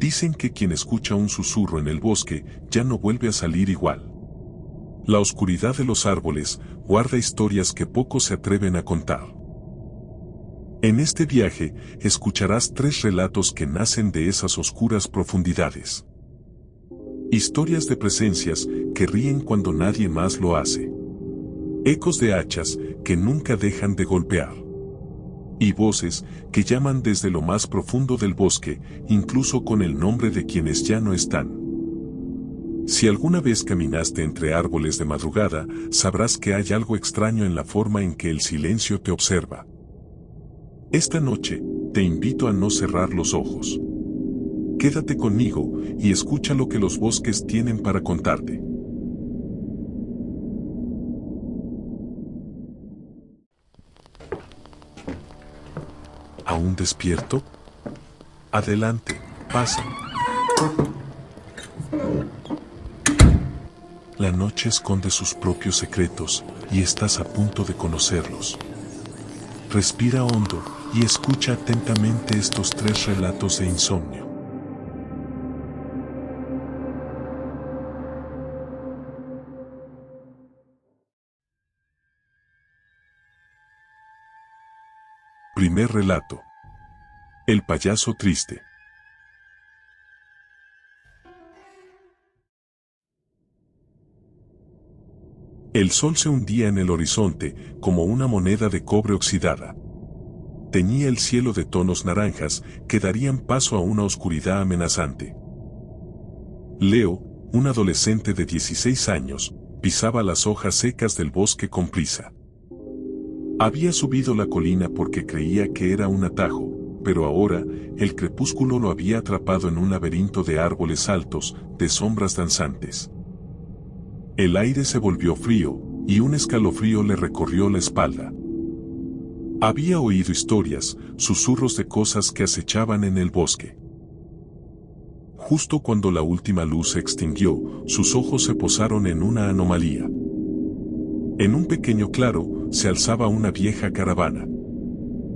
Dicen que quien escucha un susurro en el bosque ya no vuelve a salir igual. La oscuridad de los árboles guarda historias que pocos se atreven a contar. En este viaje escucharás 3 relatos que nacen de esas oscuras profundidades. Historias de presencias que ríen cuando nadie más lo hace. Ecos de hachas que nunca dejan de golpear. Y voces que llaman desde lo más profundo del bosque, incluso con el nombre de quienes ya no están. Si alguna vez caminaste entre árboles de madrugada, sabrás que hay algo extraño en la forma en que el silencio te observa. Esta noche, te invito a no cerrar los ojos. Quédate conmigo y escucha lo que los bosques tienen para contarte. ¿Aún despierto? Adelante, pasa. La noche esconde sus propios secretos y estás a punto de conocerlos. Respira hondo y escucha atentamente estos 3 relatos de insomnio. Primer relato. El payaso triste. El sol se hundía en el horizonte como una moneda de cobre oxidada. Teñía el cielo de tonos naranjas que darían paso a una oscuridad amenazante. Leo, un adolescente de 16 años, pisaba las hojas secas del bosque con prisa. Había subido la colina porque creía que era un atajo, pero ahora el crepúsculo lo había atrapado en un laberinto de árboles altos, de sombras danzantes. El aire se volvió frío, y un escalofrío le recorrió la espalda. Había oído historias, susurros de cosas que acechaban en el bosque. Justo cuando la última luz se extinguió, sus ojos se posaron en una anomalía. En un pequeño claro, se alzaba una vieja caravana.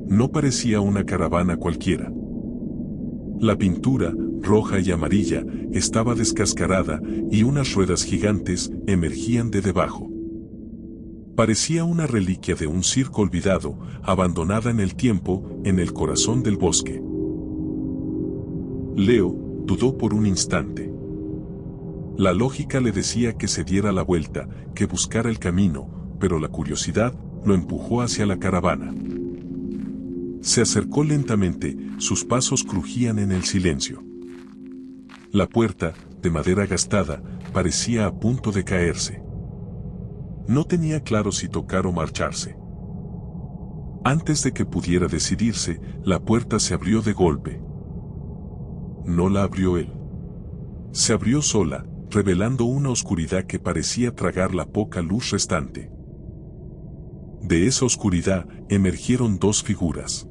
No parecía una caravana cualquiera. La pintura, roja y amarilla, estaba descascarada y unas ruedas gigantes emergían de debajo. Parecía una reliquia de un circo olvidado, abandonada en el tiempo, en el corazón del bosque. Leo dudó por un instante. La lógica le decía que se diera la vuelta, que buscara el camino, pero la curiosidad lo empujó hacia la caravana. Se acercó lentamente, sus pasos crujían en el silencio. La puerta, de madera gastada, parecía a punto de caerse. No tenía claro si tocar o marcharse. Antes de que pudiera decidirse, la puerta se abrió de golpe. No la abrió él. Se abrió sola, revelando una oscuridad que parecía tragar la poca luz restante. De esa oscuridad emergieron 2 figuras.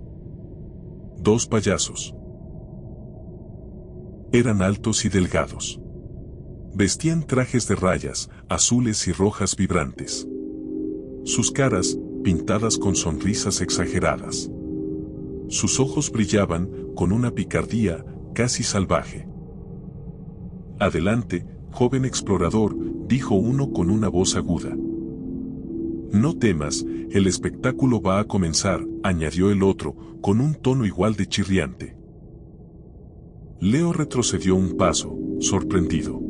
2 payasos. Eran altos y delgados. Vestían trajes de rayas, azules y rojas vibrantes. Sus caras, pintadas con sonrisas exageradas. Sus ojos brillaban con una picardía casi salvaje. Adelante, joven explorador, dijo uno con una voz aguda. No temas, el espectáculo va a comenzar, añadió el otro, con un tono igual de chirriante. Leo retrocedió un paso, sorprendido.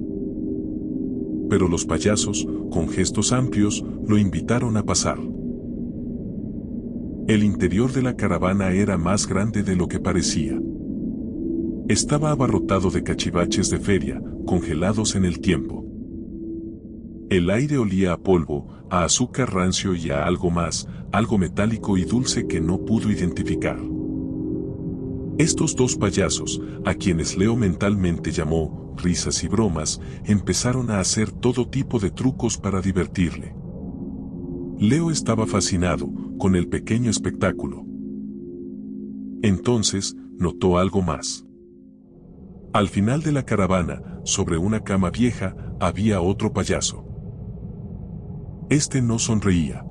Pero los payasos, con gestos amplios, lo invitaron a pasar. El interior de la caravana era más grande de lo que parecía. Estaba abarrotado de cachivaches de feria, congelados en el tiempo. El aire olía a polvo, a azúcar rancio y a algo más, algo metálico y dulce que no pudo identificar. Estos 2 payasos, a quienes Leo mentalmente llamó risas y bromas, empezaron a hacer todo tipo de trucos para divertirle. Leo estaba fascinado con el pequeño espectáculo. Entonces, notó algo más. Al final de la caravana, sobre una cama vieja, había otro payaso. Este no sonreía.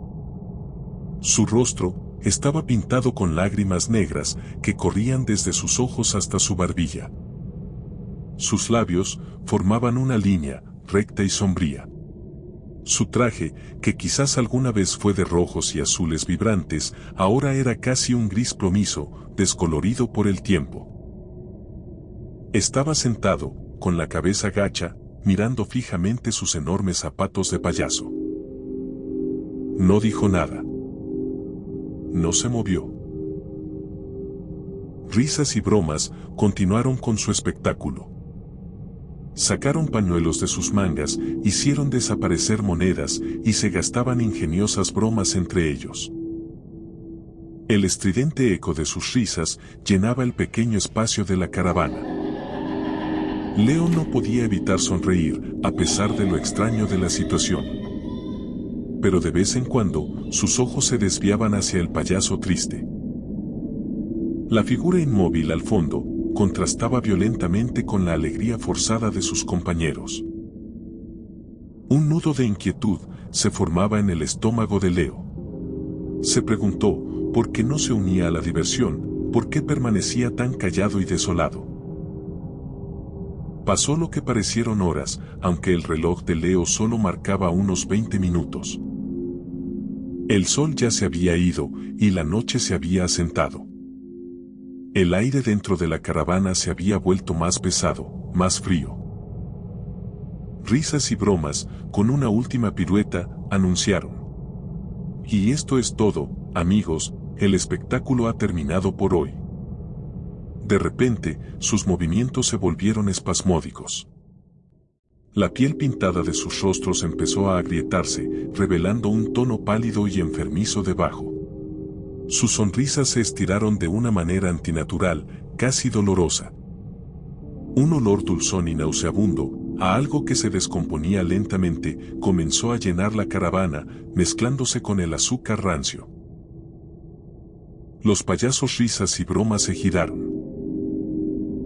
Su rostro estaba pintado con lágrimas negras que corrían desde sus ojos hasta su barbilla. Sus labios formaban una línea, recta y sombría. Su traje, que quizás alguna vez fue de rojos y azules vibrantes, ahora era casi un gris plomizo, descolorido por el tiempo. Estaba sentado, con la cabeza gacha, mirando fijamente sus enormes zapatos de payaso. No dijo nada. No se movió. Risas y bromas continuaron con su espectáculo. Sacaron pañuelos de sus mangas, hicieron desaparecer monedas y se gastaban ingeniosas bromas entre ellos. El estridente eco de sus risas llenaba el pequeño espacio de la caravana. Leo no podía evitar sonreír, a pesar de lo extraño de la situación. Pero de vez en cuando, sus ojos se desviaban hacia el payaso triste. La figura inmóvil al fondo contrastaba violentamente con la alegría forzada de sus compañeros. Un nudo de inquietud se formaba en el estómago de Leo. Se preguntó por qué no se unía a la diversión, por qué permanecía tan callado y desolado. Pasó lo que parecieron horas, aunque el reloj de Leo solo marcaba unos 20 minutos. El sol ya se había ido y la noche se había asentado. El aire dentro de la caravana se había vuelto más pesado, más frío. Risas y bromas, con una última pirueta, anunciaron: "Y esto es todo, amigos, el espectáculo ha terminado por hoy". De repente, sus movimientos se volvieron espasmódicos. La piel pintada de sus rostros empezó a agrietarse, revelando un tono pálido y enfermizo debajo. Sus sonrisas se estiraron de una manera antinatural, casi dolorosa. Un olor dulzón y nauseabundo, a algo que se descomponía lentamente, comenzó a llenar la caravana, mezclándose con el azúcar rancio. Los payasos risas y bromas se giraron.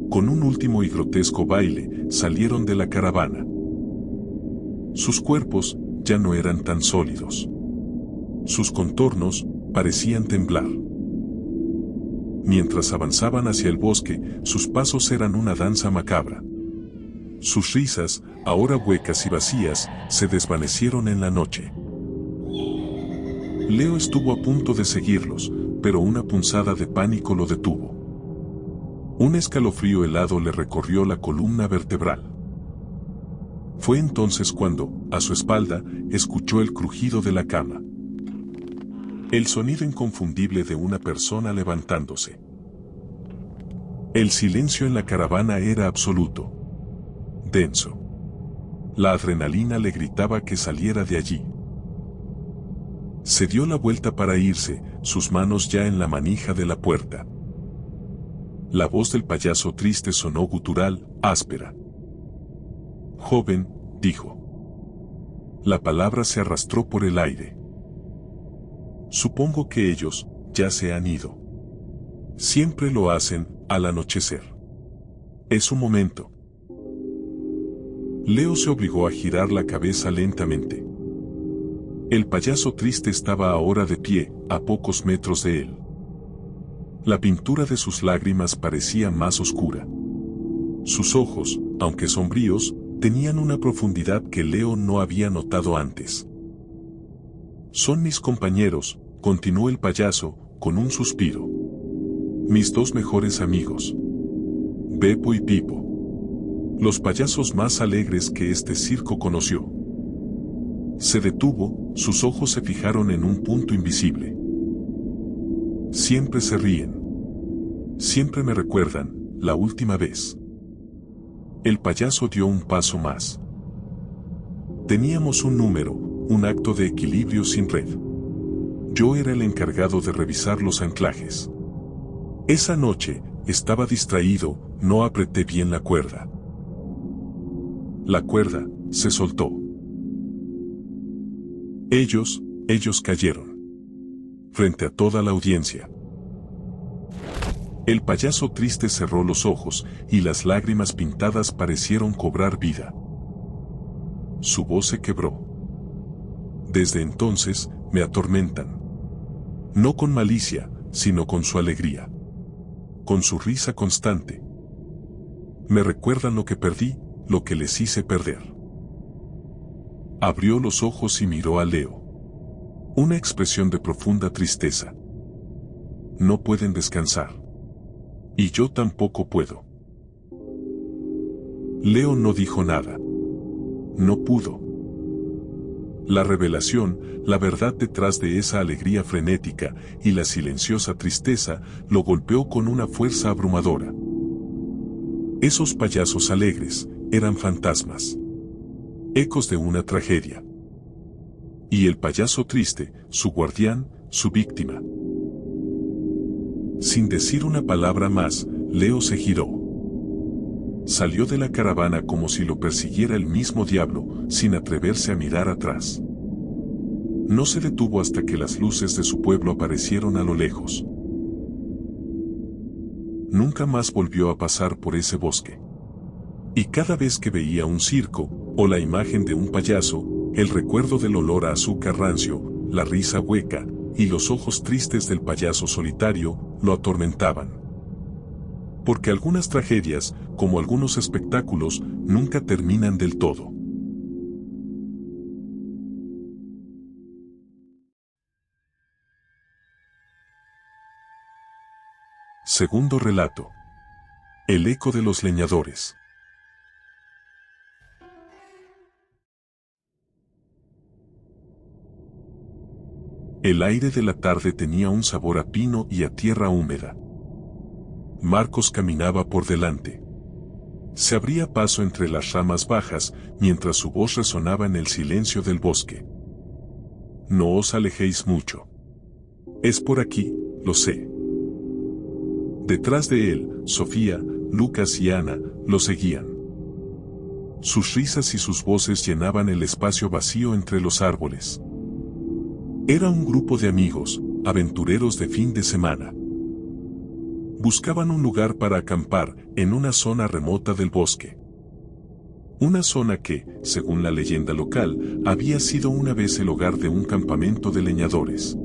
Con un último y grotesco baile, salieron de la caravana. Sus cuerpos ya no eran tan sólidos. Sus contornos parecían temblar. Mientras avanzaban hacia el bosque, sus pasos eran una danza macabra. Sus risas, ahora huecas y vacías, se desvanecieron en la noche. Leo estuvo a punto de seguirlos, pero una punzada de pánico lo detuvo. Un escalofrío helado le recorrió la columna vertebral. Fue entonces cuando, a su espalda, escuchó el crujido de la cama. El sonido inconfundible de una persona levantándose. El silencio en la caravana era absoluto. Denso. La adrenalina le gritaba que saliera de allí. Se dio la vuelta para irse, sus manos ya en la manija de la puerta. La voz del payaso triste sonó gutural, áspera. «Joven», dijo. La palabra se arrastró por el aire. «Supongo que ellos ya se han ido. Siempre lo hacen al anochecer. Es un momento». Leo se obligó a girar la cabeza lentamente. El payaso triste estaba ahora de pie, a pocos metros de él. La pintura de sus lágrimas parecía más oscura. Sus ojos, aunque sombríos, tenían una profundidad que Leo no había notado antes. «Son mis compañeros», continuó el payaso, con un suspiro. «Mis dos mejores amigos. Beppo y Pipo. Los payasos más alegres que este circo conoció». Se detuvo, sus ojos se fijaron en un punto invisible. «Siempre se ríen. Siempre me recuerdan, la última vez». El payaso dio un paso más. «Teníamos un número, un acto de equilibrio sin red. Yo era el encargado de revisar los anclajes. Esa noche, estaba distraído, no apreté bien la cuerda. La cuerda se soltó. Ellos cayeron. Frente a toda la audiencia». El payaso triste cerró los ojos y las lágrimas pintadas parecieron cobrar vida. Su voz se quebró. «Desde entonces, me atormentan. No con malicia, sino con su alegría. Con su risa constante. Me recuerdan lo que perdí, lo que les hice perder. Abrió los ojos y miró a Leo. Una expresión de profunda tristeza. No pueden descansar. Y yo tampoco puedo. Leo no dijo nada. No pudo. La revelación, la verdad detrás de esa alegría frenética y la silenciosa tristeza, lo golpeó con una fuerza abrumadora. Esos payasos alegres eran fantasmas. Ecos de una tragedia. Y el payaso triste, su guardián, su víctima. Sin decir una palabra más, Leo se giró. Salió de la caravana como si lo persiguiera el mismo diablo, sin atreverse a mirar atrás. No se detuvo hasta que las luces de su pueblo aparecieron a lo lejos. Nunca más volvió a pasar por ese bosque. Y cada vez que veía un circo, o la imagen de un payaso, el recuerdo del olor a azúcar rancio, la risa hueca, y los ojos tristes del payaso solitario, lo atormentaban. Porque algunas tragedias, como algunos espectáculos, nunca terminan del todo. Segundo relato. El eco de los leñadores. El aire de la tarde tenía un sabor a pino y a tierra húmeda. Marcos caminaba por delante. Se abría paso entre las ramas bajas, mientras su voz resonaba en el silencio del bosque. No os alejéis mucho. Es por aquí, lo sé. Detrás de él, Sofía, Lucas y Ana, lo seguían. Sus risas y sus voces llenaban el espacio vacío entre los árboles. Era un grupo de amigos, aventureros de fin de semana. Buscaban un lugar para acampar en una zona remota del bosque. Una zona que, según la leyenda local, había sido una vez el hogar de un campamento de leñadores.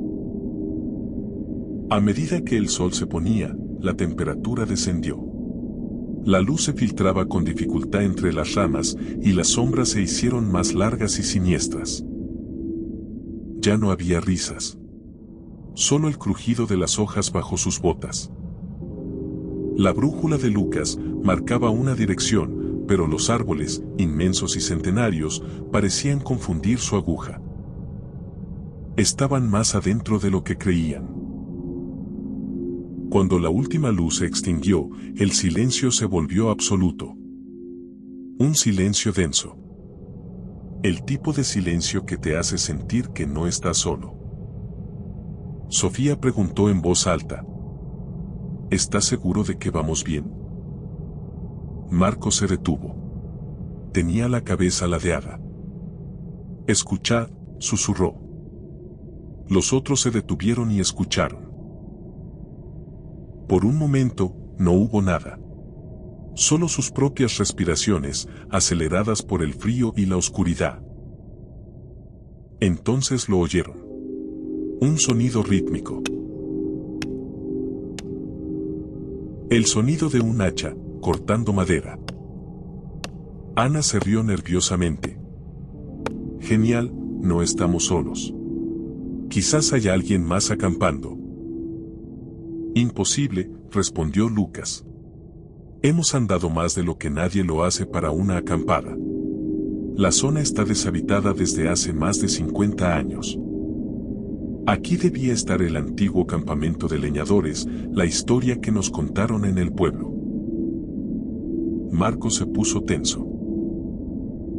A medida que el sol se ponía, la temperatura descendió. La luz se filtraba con dificultad entre las ramas y las sombras se hicieron más largas y siniestras. Ya no había risas. Solo el crujido de las hojas bajo sus botas. La brújula de Lucas marcaba una dirección, pero los árboles, inmensos y centenarios, parecían confundir su aguja. Estaban más adentro de lo que creían. Cuando la última luz se extinguió, el silencio se volvió absoluto. Un silencio denso. El tipo de silencio que te hace sentir que no estás solo. Sofía preguntó en voz alta. ¿Estás seguro de que vamos bien? Marcos se detuvo. Tenía la cabeza ladeada. Escuchad, susurró. Los otros se detuvieron y escucharon. Por un momento, no hubo nada. Solo sus propias respiraciones, aceleradas por el frío y la oscuridad. Entonces lo oyeron. Un sonido rítmico. El sonido de un hacha, cortando madera. Ana se rió nerviosamente. Genial, no estamos solos. Quizás haya alguien más acampando. Imposible, respondió Lucas. Hemos andado más de lo que nadie lo hace para una acampada. La zona está deshabitada desde hace más de 50 años. Aquí debía estar el antiguo campamento de leñadores, la historia que nos contaron en el pueblo. Marcos se puso tenso.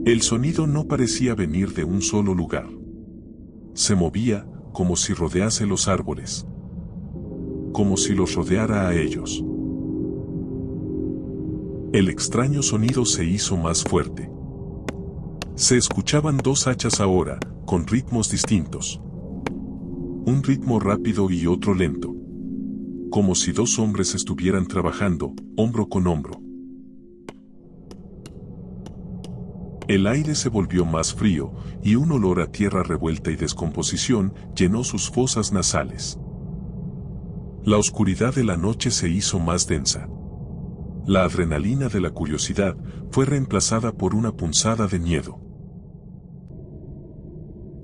El sonido no parecía venir de un solo lugar. Se movía, como si rodease los árboles. Como si los rodeara a ellos. El extraño sonido se hizo más fuerte. Se escuchaban dos hachas ahora, con ritmos distintos. Un ritmo rápido y otro lento. Como si dos hombres estuvieran trabajando, hombro con hombro. El aire se volvió más frío, y un olor a tierra revuelta y descomposición llenó sus fosas nasales. La oscuridad de la noche se hizo más densa. La adrenalina de la curiosidad fue reemplazada por una punzada de miedo.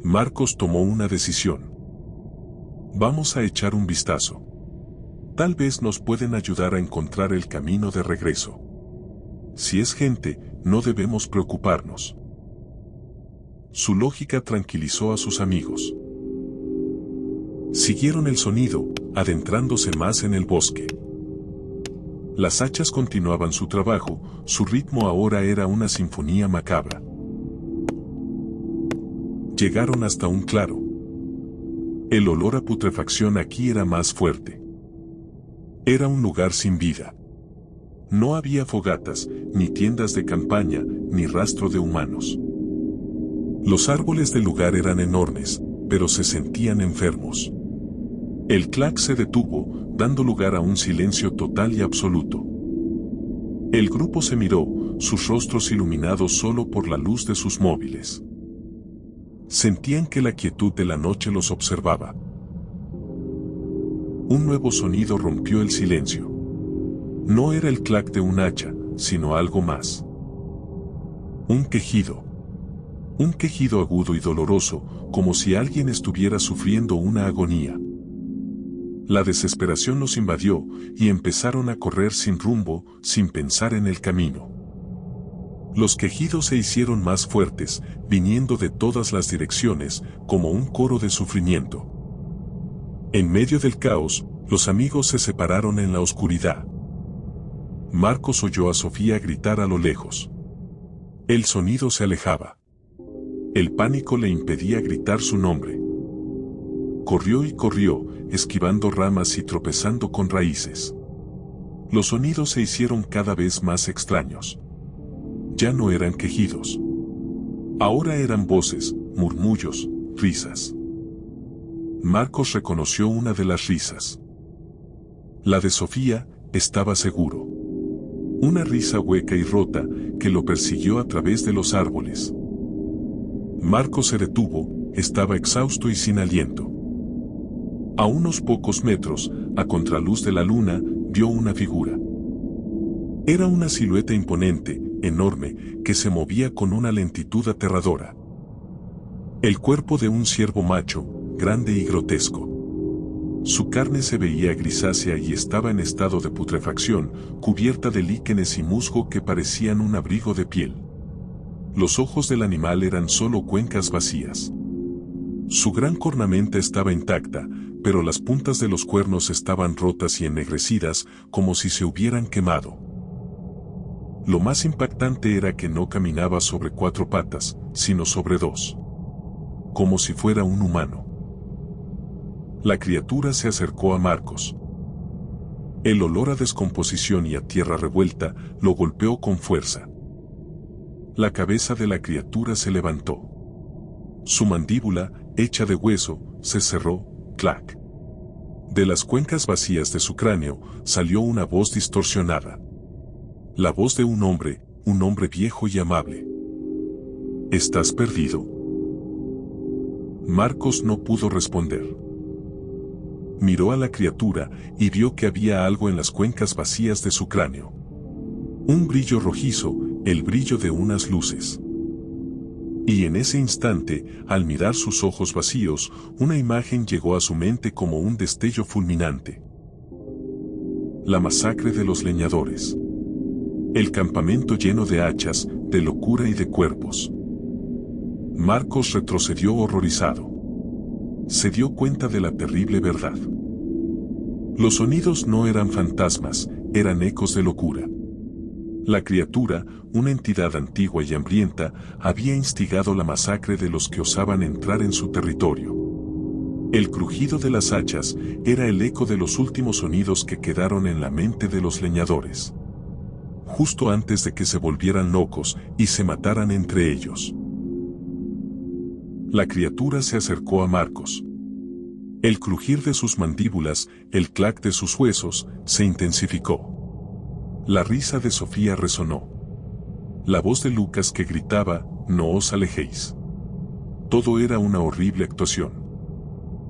Marcos tomó una decisión. Vamos a echar un vistazo. Tal vez nos pueden ayudar a encontrar el camino de regreso. Si es gente, no debemos preocuparnos. Su lógica tranquilizó a sus amigos. Siguieron el sonido, adentrándose más en el bosque. Las hachas continuaban su trabajo, su ritmo ahora era una sinfonía macabra. Llegaron hasta un claro. El olor a putrefacción aquí era más fuerte. Era un lugar sin vida. No había fogatas, ni tiendas de campaña, ni rastro de humanos. Los árboles del lugar eran enormes, pero se sentían enfermos. El clac se detuvo, dando lugar a un silencio total y absoluto. El grupo se miró, sus rostros iluminados solo por la luz de sus móviles. Sentían que la quietud de la noche los observaba. Un nuevo sonido rompió el silencio. No era el clac de un hacha, sino algo más. Un quejido. Un quejido agudo y doloroso, como si alguien estuviera sufriendo una agonía. La desesperación los invadió, y empezaron a correr sin rumbo, sin pensar en el camino. Los quejidos se hicieron más fuertes, viniendo de todas las direcciones, como un coro de sufrimiento. En medio del caos, los amigos se separaron en la oscuridad. Marcos oyó a Sofía gritar a lo lejos. El sonido se alejaba. El pánico le impedía gritar su nombre. Corrió y corrió, esquivando ramas y tropezando con raíces. Los sonidos se hicieron cada vez más extraños. Ya no eran quejidos. Ahora eran voces, murmullos, risas. Marcos reconoció una de las risas. La de Sofía, estaba seguro. Una risa hueca y rota, que lo persiguió a través de los árboles. Marcos se detuvo, estaba exhausto y sin aliento. A unos pocos metros, a contraluz de la luna, vio una figura. Era una silueta imponente, enorme, que se movía con una lentitud aterradora. El cuerpo de un ciervo macho, grande y grotesco. Su carne se veía grisácea y estaba en estado de putrefacción, cubierta de líquenes y musgo que parecían un abrigo de piel. Los ojos del animal eran solo cuencas vacías. Su gran cornamenta estaba intacta, pero las puntas de los cuernos estaban rotas y ennegrecidas, como si se hubieran quemado. Lo más impactante era que no caminaba sobre 4 patas, sino sobre 2. Como si fuera un humano. La criatura se acercó a Marcos. El olor a descomposición y a tierra revuelta lo golpeó con fuerza. La cabeza de la criatura se levantó. Su mandíbula, hecha de hueso, se cerró, clac. De las cuencas vacías de su cráneo, salió una voz distorsionada. La voz de un hombre viejo y amable. ¿Estás perdido? Marcos no pudo responder. Miró a la criatura y vio que había algo en las cuencas vacías de su cráneo. Un brillo rojizo, el brillo de unas luces. Y en ese instante, al mirar sus ojos vacíos, una imagen llegó a su mente como un destello fulminante. La masacre de los leñadores. El campamento lleno de hachas, de locura y de cuerpos. Marcos retrocedió horrorizado. Se dio cuenta de la terrible verdad. Los sonidos no eran fantasmas, eran ecos de locura. La criatura, una entidad antigua y hambrienta, había instigado la masacre de los que osaban entrar en su territorio. El crujido de las hachas era el eco de los últimos sonidos que quedaron en la mente de los leñadores. Justo antes de que se volvieran locos y se mataran entre ellos. La criatura se acercó a Marcos. El crujir de sus mandíbulas, el clac de sus huesos, se intensificó. La risa de Sofía resonó. La voz de Lucas que gritaba, «No os alejéis». Todo era una horrible actuación.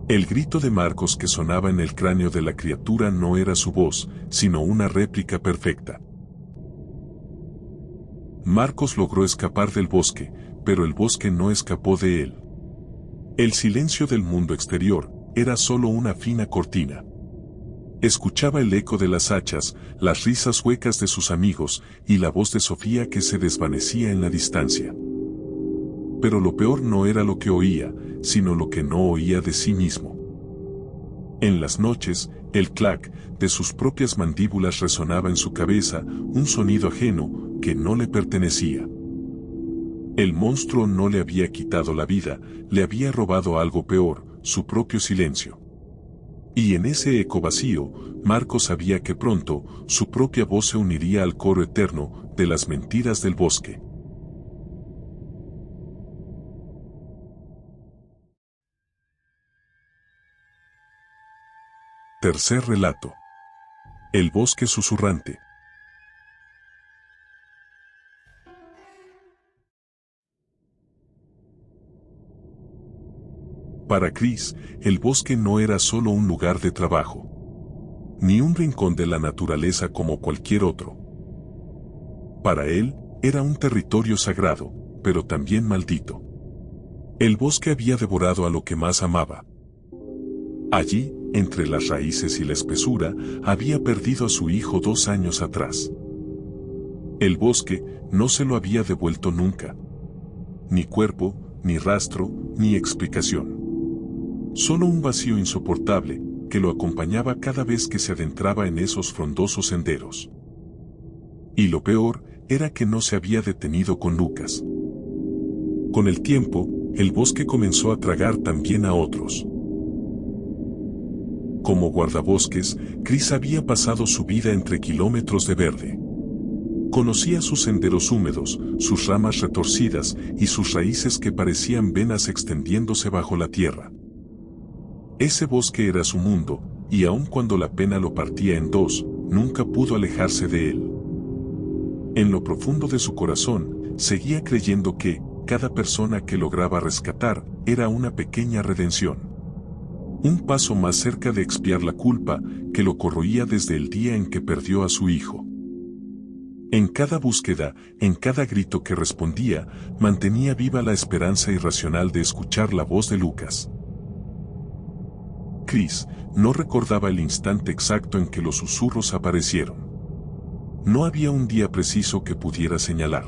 El grito de Marcos que sonaba en el cráneo de la criatura no era su voz, sino una réplica perfecta. Marcos logró escapar del bosque, pero el bosque no escapó de él. El silencio del mundo exterior era solo una fina cortina. Escuchaba el eco de las hachas, las risas huecas de sus amigos y la voz de Sofía que se desvanecía en la distancia. Pero lo peor no era lo que oía, sino lo que no oía de sí mismo. En las noches, el clac de sus propias mandíbulas resonaba en su cabeza, un sonido ajeno que no le pertenecía. El monstruo no le había quitado la vida, le había robado algo peor, su propio silencio. Y en ese eco vacío, Marcos sabía que pronto, su propia voz se uniría al coro eterno de las mentiras del bosque. Tercer relato. El bosque susurrante. Para Chris, el bosque no era solo un lugar de trabajo, ni un rincón de la naturaleza como cualquier otro. Para él, era un territorio sagrado, pero también maldito. El bosque había devorado a lo que más amaba. Allí, entre las raíces y la espesura, había perdido a su hijo 2 años atrás. El bosque no se lo había devuelto nunca. Ni cuerpo, ni rastro, ni explicación. Solo un vacío insoportable, que lo acompañaba cada vez que se adentraba en esos frondosos senderos. Y lo peor, era que no se había detenido con Lucas. Con el tiempo, el bosque comenzó a tragar también a otros. Como guardabosques, Chris había pasado su vida entre kilómetros de verde. Conocía sus senderos húmedos, sus ramas retorcidas y sus raíces que parecían venas extendiéndose bajo la tierra. Ese bosque era su mundo, y aun cuando la pena lo partía en dos, nunca pudo alejarse de él. En lo profundo de su corazón, seguía creyendo que, cada persona que lograba rescatar, era una pequeña redención. Un paso más cerca de expiar la culpa que lo corroía desde el día en que perdió a su hijo. En cada búsqueda, en cada grito que respondía, mantenía viva la esperanza irracional de escuchar la voz de Lucas. Chris no recordaba el instante exacto en que los susurros aparecieron. No había un día preciso que pudiera señalar.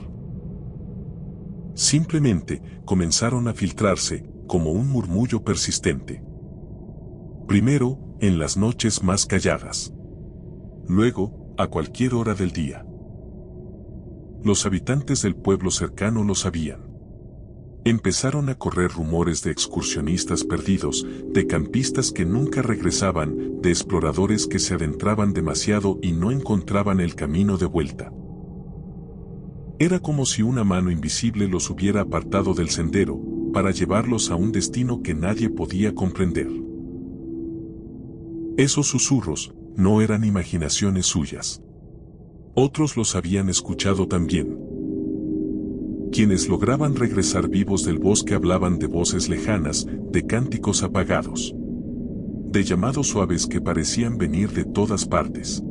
Simplemente comenzaron a filtrarse como un murmullo persistente. Primero, en las noches más calladas. Luego, a cualquier hora del día. Los habitantes del pueblo cercano lo sabían. Empezaron a correr rumores de excursionistas perdidos, de campistas que nunca regresaban, de exploradores que se adentraban demasiado y no encontraban el camino de vuelta. Era como si una mano invisible los hubiera apartado del sendero, para llevarlos a un destino que nadie podía comprender. Esos susurros no eran imaginaciones suyas. Otros los habían escuchado también. Quienes lograban regresar vivos del bosque hablaban de voces lejanas, de cánticos apagados, de llamados suaves que parecían venir de todas partes.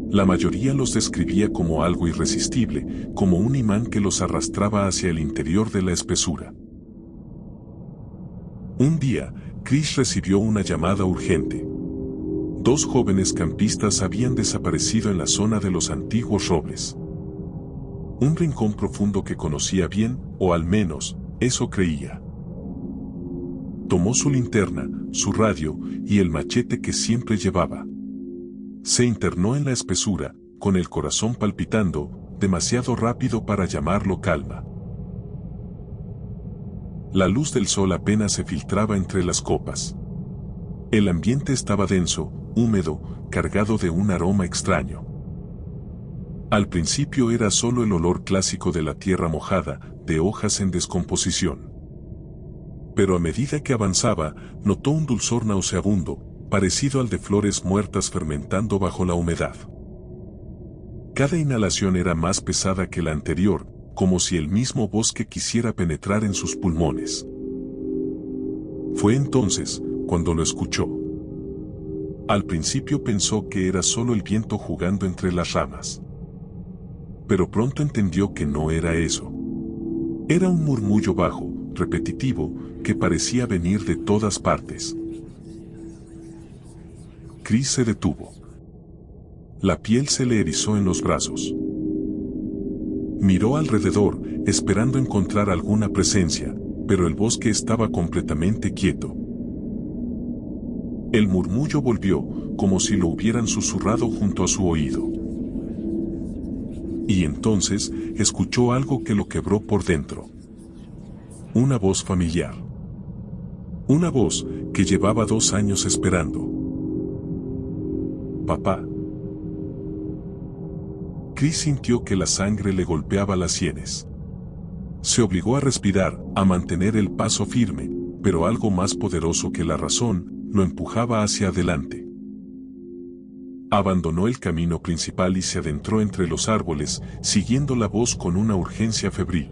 La mayoría los describía como algo irresistible, como un imán que los arrastraba hacia el interior de la espesura. Un día, Chris recibió una llamada urgente. 2 jóvenes campistas habían desaparecido en la zona de los antiguos robles. Un rincón profundo que conocía bien, o al menos, eso creía. Tomó su linterna, su radio y el machete que siempre llevaba. Se internó en la espesura, con el corazón palpitando, demasiado rápido para llamarlo calma. La luz del sol apenas se filtraba entre las copas. El ambiente estaba denso, húmedo, cargado de un aroma extraño. Al principio era solo el olor clásico de la tierra mojada, de hojas en descomposición. Pero a medida que avanzaba, notó un dulzor nauseabundo, parecido al de flores muertas fermentando bajo la humedad. Cada inhalación era más pesada que la anterior, como si el mismo bosque quisiera penetrar en sus pulmones. Fue entonces, cuando lo escuchó. Al principio pensó que era solo el viento jugando entre las ramas. Pero pronto entendió que no era eso. Era un murmullo bajo, repetitivo, que parecía venir de todas partes. Chris se detuvo. La piel se le erizó en los brazos. Miró alrededor, esperando encontrar alguna presencia, pero el bosque estaba completamente quieto. El murmullo volvió, como si lo hubieran susurrado junto a su oído. Y entonces, escuchó algo que lo quebró por dentro. Una voz familiar. Una voz que llevaba 2 años esperando. Papá. Chris sintió que la sangre le golpeaba las sienes. Se obligó a respirar, a mantener el paso firme, pero algo más poderoso que la razón lo empujaba hacia adelante. Abandonó el camino principal y se adentró entre los árboles, siguiendo la voz con una urgencia febril.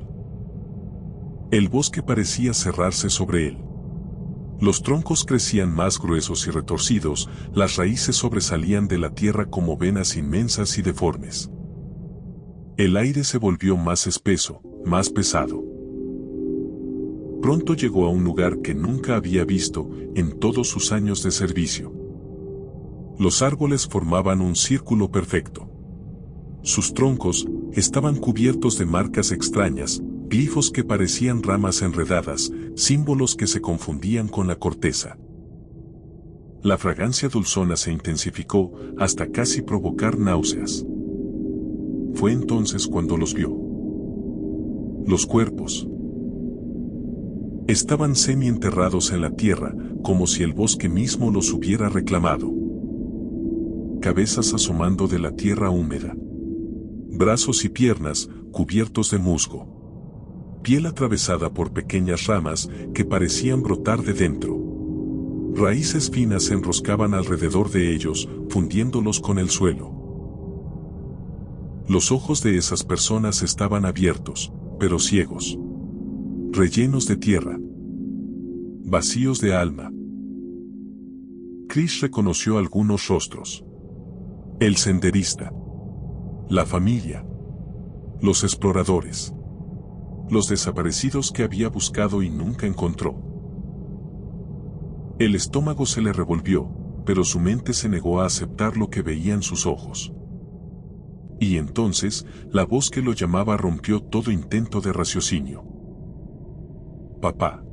El bosque parecía cerrarse sobre él. Los troncos crecían más gruesos y retorcidos, las raíces sobresalían de la tierra como venas inmensas y deformes. El aire se volvió más espeso, más pesado. Pronto llegó a un lugar que nunca había visto en todos sus años de servicio. Los árboles formaban un círculo perfecto. Sus troncos estaban cubiertos de marcas extrañas, glifos que parecían ramas enredadas, símbolos que se confundían con la corteza. La fragancia dulzona se intensificó hasta casi provocar náuseas. Fue entonces cuando los vio. Los cuerpos estaban semi-enterrados en la tierra, como si el bosque mismo los hubiera reclamado. Cabezas asomando de la tierra húmeda. Brazos y piernas cubiertos de musgo. Piel atravesada por pequeñas ramas que parecían brotar de dentro. Raíces finas se enroscaban alrededor de ellos, fundiéndolos con el suelo. Los ojos de esas personas estaban abiertos, pero ciegos. Rellenos de tierra. Vacíos de alma. Chris reconoció algunos rostros. El senderista. La familia. Los exploradores. Los desaparecidos que había buscado y nunca encontró. El estómago se le revolvió, pero su mente se negó a aceptar lo que veían sus ojos. Y entonces, la voz que lo llamaba rompió todo intento de raciocinio. Papá.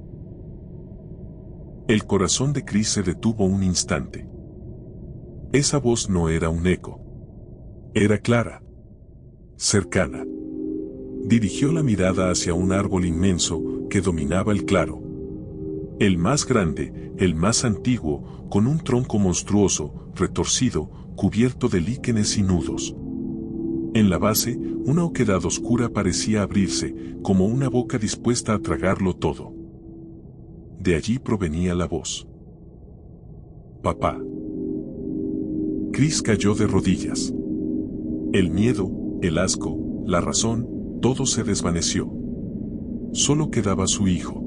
El corazón de Chris se detuvo un instante. Esa voz no era un eco. Era clara. Cercana. Dirigió la mirada hacia un árbol inmenso que dominaba el claro. El más grande, el más antiguo, con un tronco monstruoso, retorcido, cubierto de líquenes y nudos. En la base, una oquedad oscura parecía abrirse, como una boca dispuesta a tragarlo todo. De allí provenía la voz. Papá. Chris cayó de rodillas. El miedo, el asco, la razón, todo se desvaneció. Solo quedaba su hijo.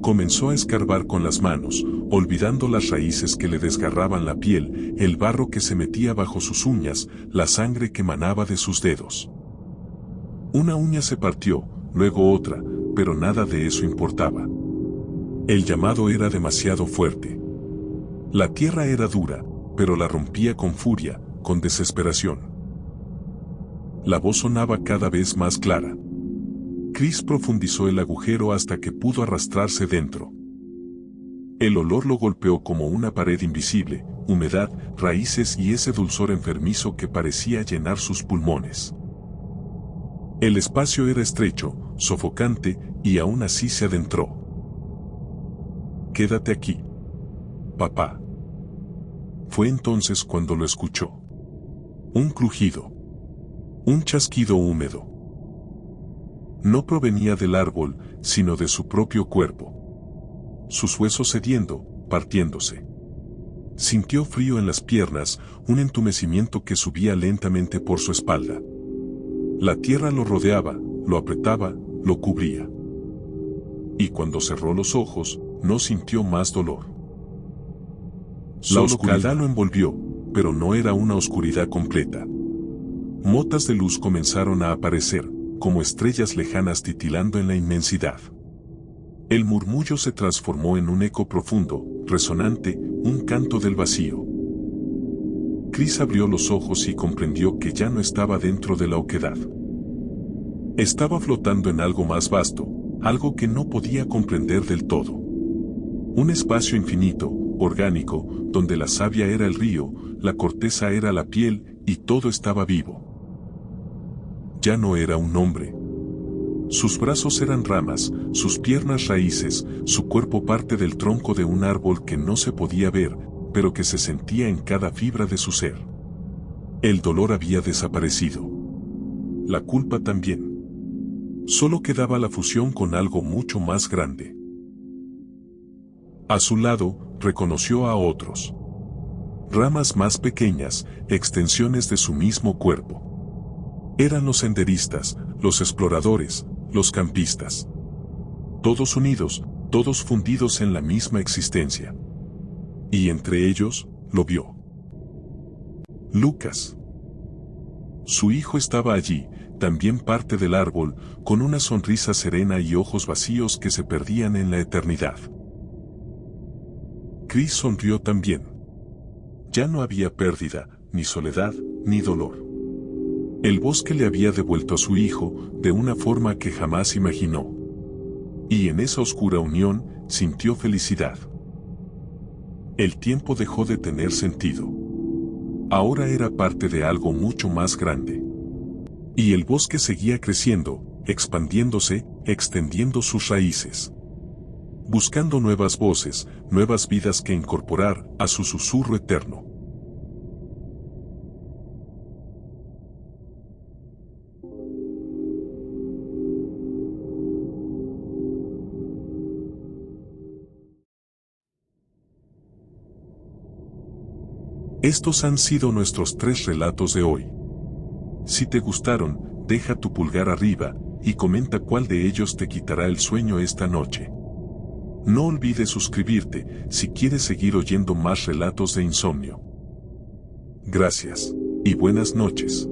Comenzó a escarbar con las manos, olvidando las raíces que le desgarraban la piel, el barro que se metía bajo sus uñas, la sangre que manaba de sus dedos. Una uña se partió, luego otra, pero nada de eso importaba. El llamado era demasiado fuerte. La tierra era dura, pero la rompía con furia, con desesperación. La voz sonaba cada vez más clara. Chris profundizó el agujero hasta que pudo arrastrarse dentro. El olor lo golpeó como una pared invisible, humedad, raíces y ese dulzor enfermizo que parecía llenar sus pulmones. El espacio era estrecho, sofocante, y aún así se adentró. Quédate aquí, papá. Fue entonces cuando lo escuchó. Un crujido. Un chasquido húmedo. No provenía del árbol, sino de su propio cuerpo. Sus huesos cediendo, partiéndose. Sintió frío en las piernas, un entumecimiento que subía lentamente por su espalda. La tierra lo rodeaba, lo apretaba, lo cubría. Y cuando cerró los ojos, no sintió más dolor. La oscuridad lo envolvió, pero no era una oscuridad completa. Motas de luz comenzaron a aparecer, como estrellas lejanas titilando en la inmensidad. El murmullo se transformó en un eco profundo, resonante, un canto del vacío. Chris abrió los ojos y comprendió que ya no estaba dentro de la oquedad. Estaba flotando en algo más vasto, algo que no podía comprender del todo. Un espacio infinito, orgánico, donde la savia era el río, la corteza era la piel, y todo estaba vivo. Ya no era un hombre. Sus brazos eran ramas, sus piernas raíces, su cuerpo parte del tronco de un árbol que no se podía ver, pero que se sentía en cada fibra de su ser. El dolor había desaparecido. La culpa también. Solo quedaba la fusión con algo mucho más grande. A su lado, reconoció a otros. Ramas más pequeñas, extensiones de su mismo cuerpo. Eran los senderistas, los exploradores, los campistas. Todos unidos, todos fundidos en la misma existencia. Y entre ellos, lo vio. Lucas. Su hijo estaba allí, también parte del árbol, con una sonrisa serena y ojos vacíos que se perdían en la eternidad. Chris sonrió también. Ya no había pérdida, ni soledad, ni dolor. El bosque le había devuelto a su hijo, de una forma que jamás imaginó. Y en esa oscura unión, sintió felicidad. El tiempo dejó de tener sentido. Ahora era parte de algo mucho más grande. Y el bosque seguía creciendo, expandiéndose, extendiendo sus raíces. Buscando nuevas voces, nuevas vidas que incorporar a su susurro eterno. Estos han sido nuestros 3 relatos de hoy. Si te gustaron, deja tu pulgar arriba y comenta cuál de ellos te quitará el sueño esta noche. No olvides suscribirte si quieres seguir oyendo más relatos de insomnio. Gracias y buenas noches.